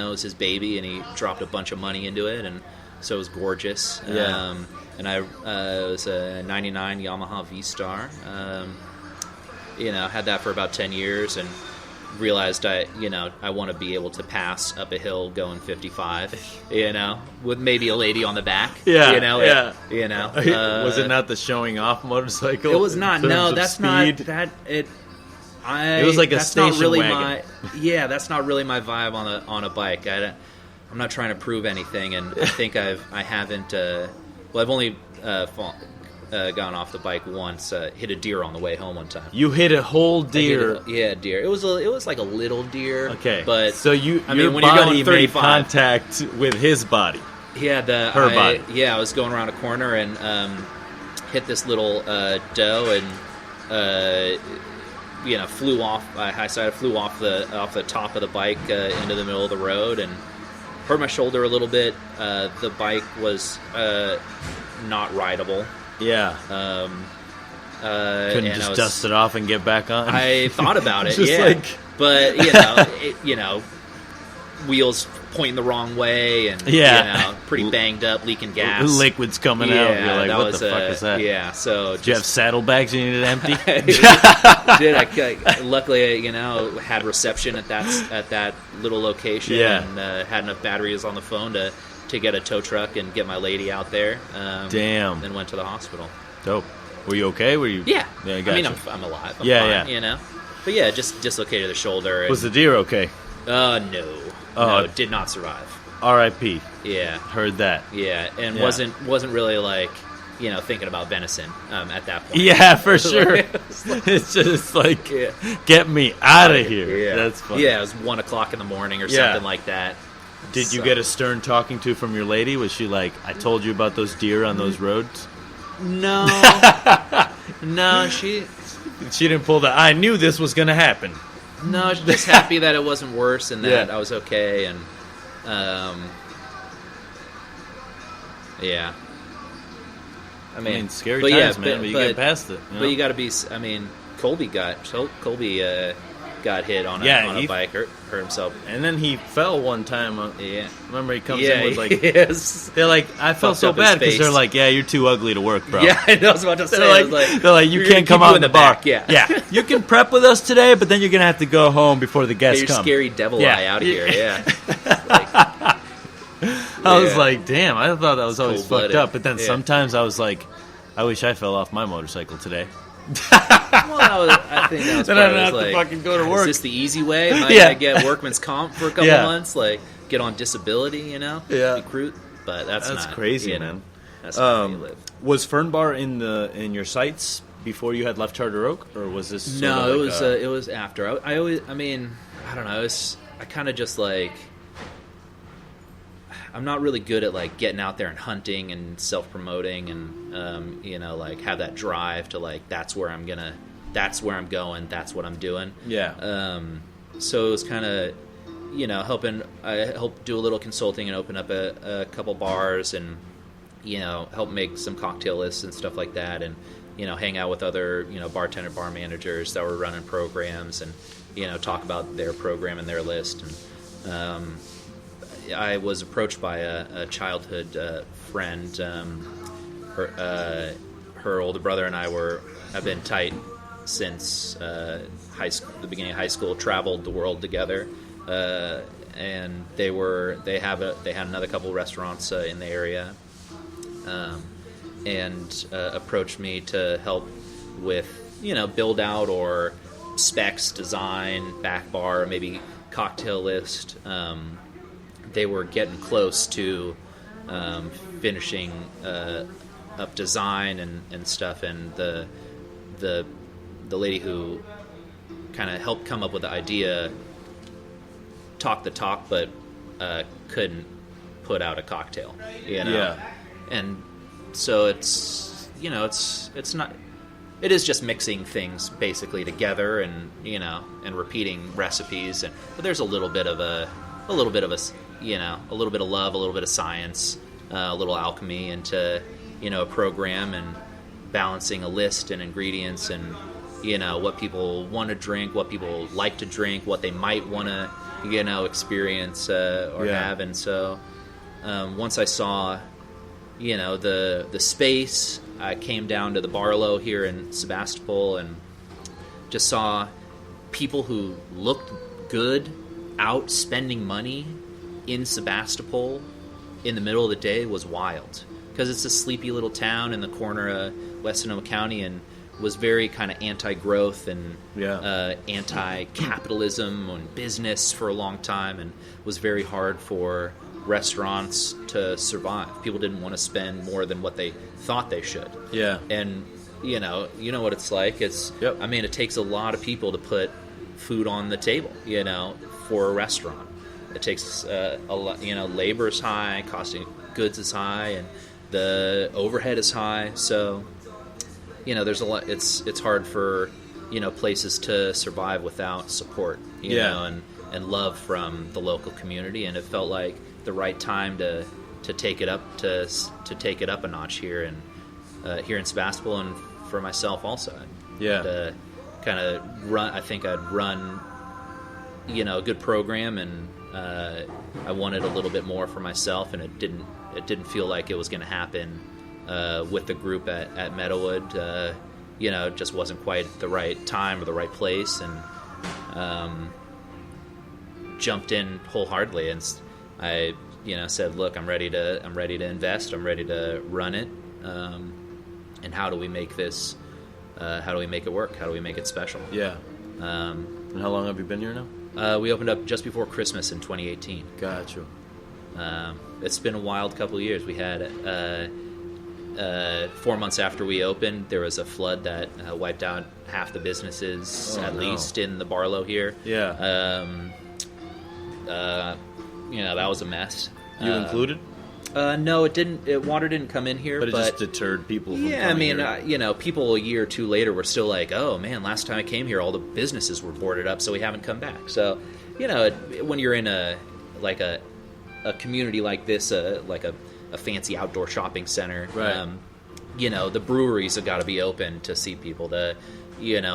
was his baby, and he dropped a bunch of money into it, and so it was gorgeous. Yeah. And it was a 99 Yamaha V-Star. Had that for about 10 years, and realized I want to be able to pass up a hill going 55, with maybe a lady on the back. Yeah. Was it not the showing off motorcycle? It was not. No, that's speed? not that. It was like a that's station not really wagon. that's not really my vibe on a bike. I'm not trying to prove anything, and I think I haven't. I've only gone off the bike once. Hit a deer on the way home one time. You hit a whole deer. Deer. It was like a little deer. Okay, but so your when you're body going made 35, contact with his body. Yeah, her body. Yeah, I was going around a corner and hit this little doe and flew off. Flew off the top of the bike into the middle of the road and hurt my shoulder a little bit. The bike was not rideable. Yeah. Couldn't just dust it off and get back on. I thought about it. But wheels pointing the wrong way and pretty banged up, leaking gas. Liquid's coming out. You're like, what the fuck is that? Yeah. So did you have saddlebags you needed empty? I luckily had reception at that little location and had enough batteries on the phone to get a tow truck and get my lady out there. Damn. Then went to the hospital. Dope. Were you okay? Were you? Yeah. I I'm alive. I'm fine, But yeah, just dislocated the shoulder. Was the deer okay? No. No, it did not survive. R.I.P. Yeah. Heard that. Yeah, and wasn't really like, thinking about venison at that point. Yeah, for sure. It's just like, get me out of here. Yeah. That's funny. Yeah, it was 1 o'clock in the morning or something like that. Did you get a stern talking to from your lady? Was she like, I told you about those deer on those roads? No. No, she didn't pull the, I knew this was going to happen. No, she's just happy that it wasn't worse and that I was okay. And, I mean, scary times, man, but you get past it. But you got to be, Colby got hit on a bike, hurt himself. And then he fell one time. Remember, he comes in with like... Yes. They're like, I felt so bad because they're like, yeah, you're too ugly to work, bro. Yeah, I was about to say. They're like, you can't come out in the bar. Yeah. You can prep with us today, but then you're going to have to go home before the guests come. Scary devil eye out of here, I was like, damn, I thought that was always fucked up. But then sometimes I was like, I wish I fell off my motorcycle today. I think that was then I don't have to fucking go to work. Is this the easy way? Am I going to get workman's comp for a couple months? Like, get on disability, Yeah. Recruit? But that's not crazy, man. That's not how you live. Was Fernbar in your sights before you had left Charter Oak? Or was this No, it was after. I don't know. I kind of just like... I'm not really good at like getting out there and hunting and self-promoting and have that drive to like that's where I'm going, that's what I'm doing. Yeah. So it was kind of helping. I helped do a little consulting and open up a couple bars and help make some cocktail lists and stuff like that and hang out with other bartender, bar managers that were running programs and talk about their program and their list and. I was approached by a childhood friend. Her older brother and I have been tight since the beginning of high school. Traveled the world together, and they had another couple restaurants in the area, and approached me to help with build out or specs, design, back bar, maybe cocktail list. They were getting close to finishing up design and stuff, and the lady who kind of helped come up with the idea talked the talk, but couldn't put out a cocktail, Yeah. And so it's not. It is just mixing things basically together, and and repeating recipes, but there's a little bit of love, a little bit of science, a little alchemy into, a program and balancing a list and ingredients and, what people want to drink, what people like to drink, what they might want to experience or have. And so once I saw, the space, I came down to the Barlow here in Sebastopol and just saw people who looked good out spending money in Sebastopol in the middle of the day was wild. Because it's a sleepy little town in the corner of West Sonoma County and was very kind of anti-growth and anti-capitalism and business for a long time, and was very hard for restaurants to survive. People didn't want to spend more than what they thought they should. Yeah. And, you know what it's like. I mean, it takes a lot of people to put food on the table, for a restaurant. It takes a lot, labor's high, costing goods is high, and the overhead is high. So, there's a lot. It's hard for, places to survive without support, and love from the local community. And it felt like the right time to take it up to take it up a notch here in Sebastopol, and for myself also. To kind of run. I think I'd run, a good program, and I wanted a little bit more for myself, and it didn't feel like it was going to happen with the group at Meadowood. It just wasn't quite the right time or the right place, and jumped in wholeheartly. And I, said, "Look, I'm ready to invest. I'm ready to run it. And how do we make this? How do we make it work? How do we make it special?" Yeah. And how long have you been here now? We opened up just before Christmas in 2018. Gotcha. It's been a wild couple of years. We had 4 months after we opened, there was a flood that wiped out half the businesses, least in the Barlow here. Yeah. That was a mess. You included? No, it didn't. Water didn't come in here, but it just deterred people from coming here. People a year or two later were still like, "Oh man, last time I came here, all the businesses were boarded up, so we haven't come back." So, when you're in a community like this, like a fancy outdoor shopping center, right? The breweries have got to be open to see people. The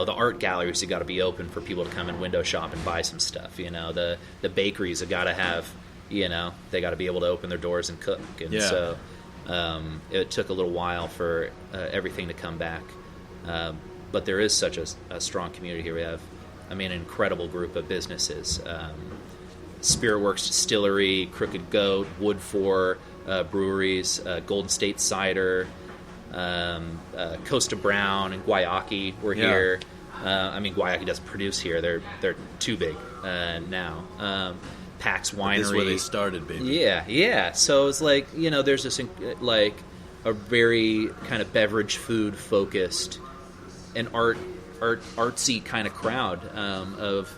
art galleries have got to be open for people to come and window shop and buy some stuff. The bakeries have got to have. They got to be able to open their doors and cook. And so it took a little while for everything to come back. But there is such a strong community here. We have, an incredible group of businesses. Spiritworks Distillery, Crooked Goat, Wood 4 breweries, Golden State Cider, Costa Brown, and Guayaki were here. Guayaki doesn't produce here. They're too big now. Pax Winery. This is where they started, baby. Yeah. So it's like, there's this, like, a very kind of beverage food focused and artsy kind of crowd of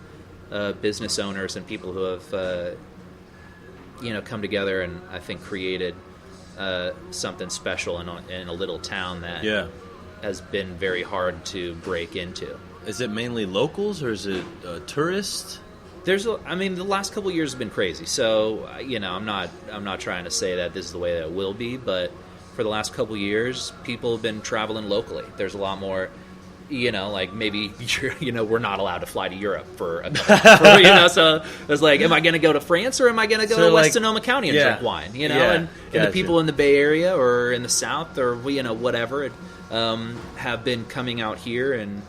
business owners and people who have, come together and I think created something special in a little town that has been very hard to break into. Is it mainly locals or is it tourists? The last couple of years have been crazy. So, I'm not trying to say that this is the way that it will be, but for the last couple of years, people have been traveling locally. There's a lot more, like maybe we're not allowed to fly to Europe for so it's like, am I going to go to France or am I going to go to West Sonoma County and drink wine? And the people in the Bay Area or in the South or whatever have been coming out here and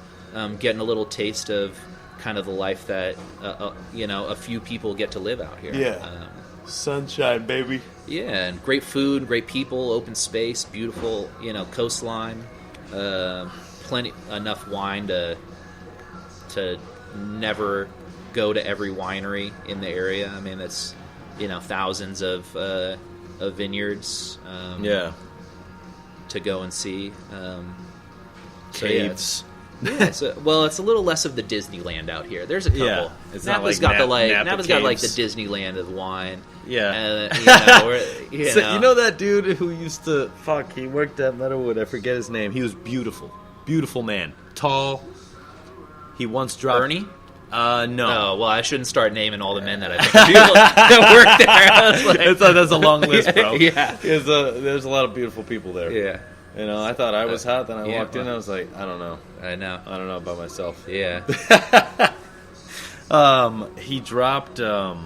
getting a little taste of kind of the life that a few people get to live out here. Sunshine, baby. And great food, great people, open space, beautiful coastline, enough wine to never go to every winery in the area. It's thousands of vineyards to go and see. Caves. It's a little less of the Disneyland out here. There's a couple. Yeah, it's Napa's not like got Napa Napa's got like the Disneyland of wine. Yeah. You know that dude who used to he worked at Meadowood. I forget his name. He was beautiful man, tall. He once dropped Bernie. No. Oh, well, I shouldn't start naming all the men that I think that work there. That's a long list, bro. Yeah. There's a lot of beautiful people there. Yeah. I thought I was hot, then I walked in and I was like, I don't know. I know about myself. Yeah. He dropped like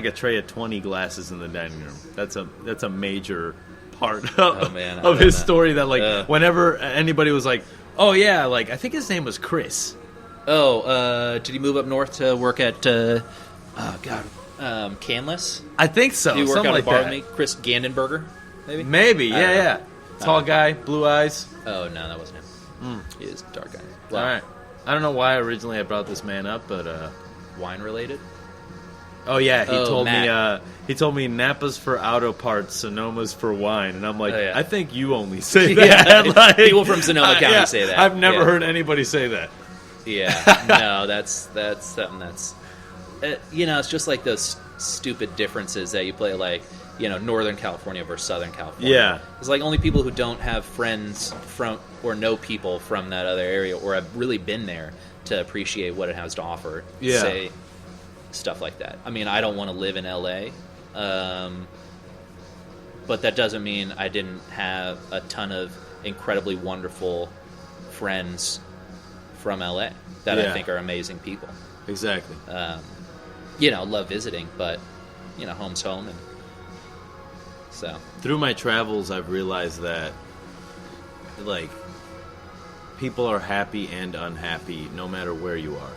a tray of 20 glasses in the dining room. That's a major part of his story. That whenever anybody was like, "Oh yeah," like I think his name was Chris. Oh, did he move up north to work at? Canlis? I think so. Did he work Something out like at a bar that. with me? Chris Gandenberger, maybe. Maybe, yeah. Tall guy, blue eyes. Oh no, that wasn't him. He is a dark guy. Well, all right. I don't know why originally I brought this man up, but wine related. Oh yeah, he told me Napa's for auto parts, Sonoma's for wine, and I'm like, I think you only say that. Yeah, people from Sonoma County say that. I've never heard anybody say that. Yeah, no, that's something that's it's just like those stupid differences that you play, like Northern California versus Southern California. Yeah, it's like only people who don't have friends from or know people from that other area or have really been there to appreciate what it has to offer. Yeah. Say stuff like that. I mean, I don't want to live in LA, but that doesn't mean I didn't have a ton of incredibly wonderful friends from LA that I think are amazing people. Exactly. Love visiting, but home's home, and so through my travels, I've realized that like people are happy and unhappy no matter where you are.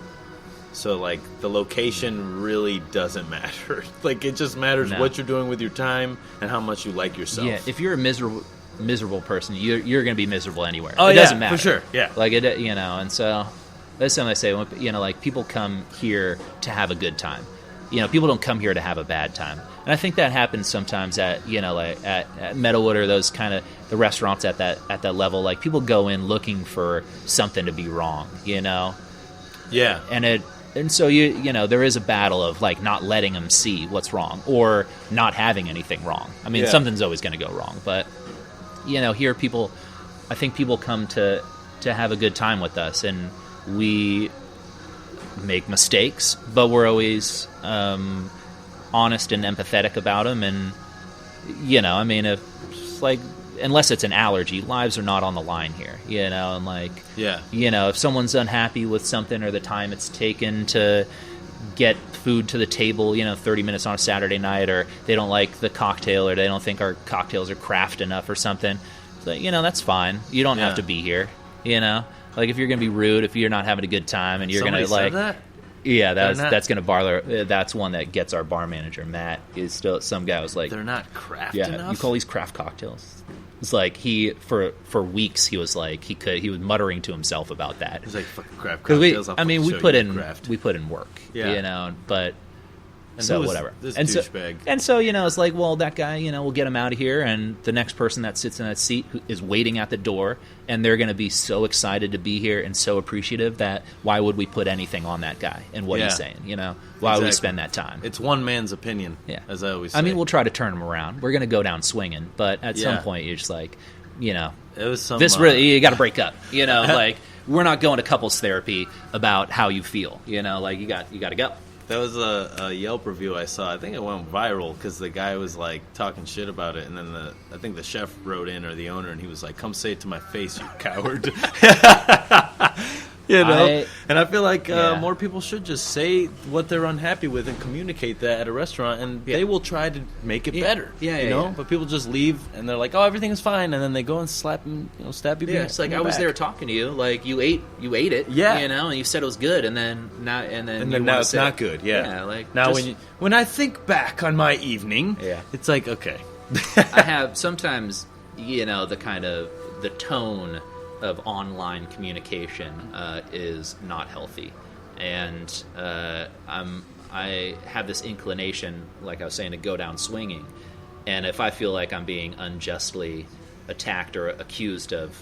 So, like, the location really doesn't matter. Like, it just matters what you're doing with your time and how much you like yourself. Yeah, if you're a miserable person, you're going to be miserable anywhere. Oh, it doesn't matter. For sure, yeah. Like, and so that's something I say, like, people come here to have a good time. People don't come here to have a bad time. And I think that happens sometimes at, like at Meadowood or those kind of the restaurants at that level. Like, people go in looking for something to be wrong, Yeah. And so there is a battle of like not letting them see what's wrong or not having anything wrong. I mean, something's always going to go wrong, but here I think people come to have a good time with us, and we make mistakes, but we're always honest and empathetic about them. And I mean, if like unless it's an allergy, lives are not on the line here, and like, if someone's unhappy with something or the time it's taken to get food to the table, 30 minutes on a Saturday night, or they don't like the cocktail, or they don't think our cocktails are craft enough or something, so, that's fine. You don't have to be here, like if you're going to be rude, if you're not having a good time and you're going to like, that? Yeah, that's going to bother. That's one that gets our bar manager, Matt, is still some guy was like, they're not craft enough. You call these craft cocktails? It's like he for weeks he was like he was muttering to himself about that. He's like, fucking craft cocktails. We put in work, but. And so whatever. And so it's like, well, that guy, we'll get him out of here, and the next person that sits in that seat is waiting at the door, and they're going to be so excited to be here and so appreciative that why would we put anything on that guy and what he's saying? Why would we spend that time? It's one man's opinion. Yeah, as I always say. I mean, we'll try to turn him around. We're going to go down swinging, but at some point you're just like, it was some, this really you got to break up. Like we're not going to couples therapy about how you feel. Like you got to go. That was a Yelp review I saw. I think it went viral because the guy was like talking shit about it, and then I think the chef wrote in, or the owner, and he was like, "Come say it to my face, you coward." And I feel like more people should just say what they're unhappy with and communicate that at a restaurant, and they will try to make it better. But people just leave and they're like, "Oh, everything's fine," and then they go and stab you. Yeah, it's like I was there talking to you, like you ate it. Yeah, and you said it was good, and then now it's not good. Yeah, like now when I think back on my evening, it's like okay. I have sometimes the kind of the tone of online communication is not healthy, and I have this inclination, like I was saying, to go down swinging, and if I feel like I'm being unjustly attacked or accused of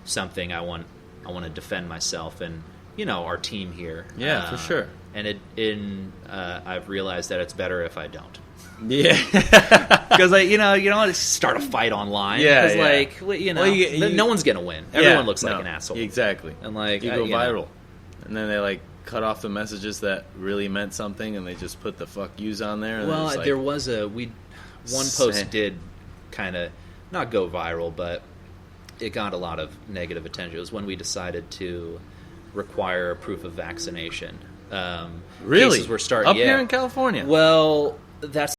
something, I want to defend myself and our team here. Yeah, for sure. And I've realized that it's better if I don't. Yeah, because you don't want to start a fight online. Yeah, because no one's gonna win. Everyone looks like an asshole. Exactly, and like you go viral, and then they like cut off the messages that really meant something, and they just put the fuck yous on there. And well, there was one post did kind of not go viral, but it got a lot of negative attention. It was when we decided to require proof of vaccination Really? Cases were starting up here in California. Well, that's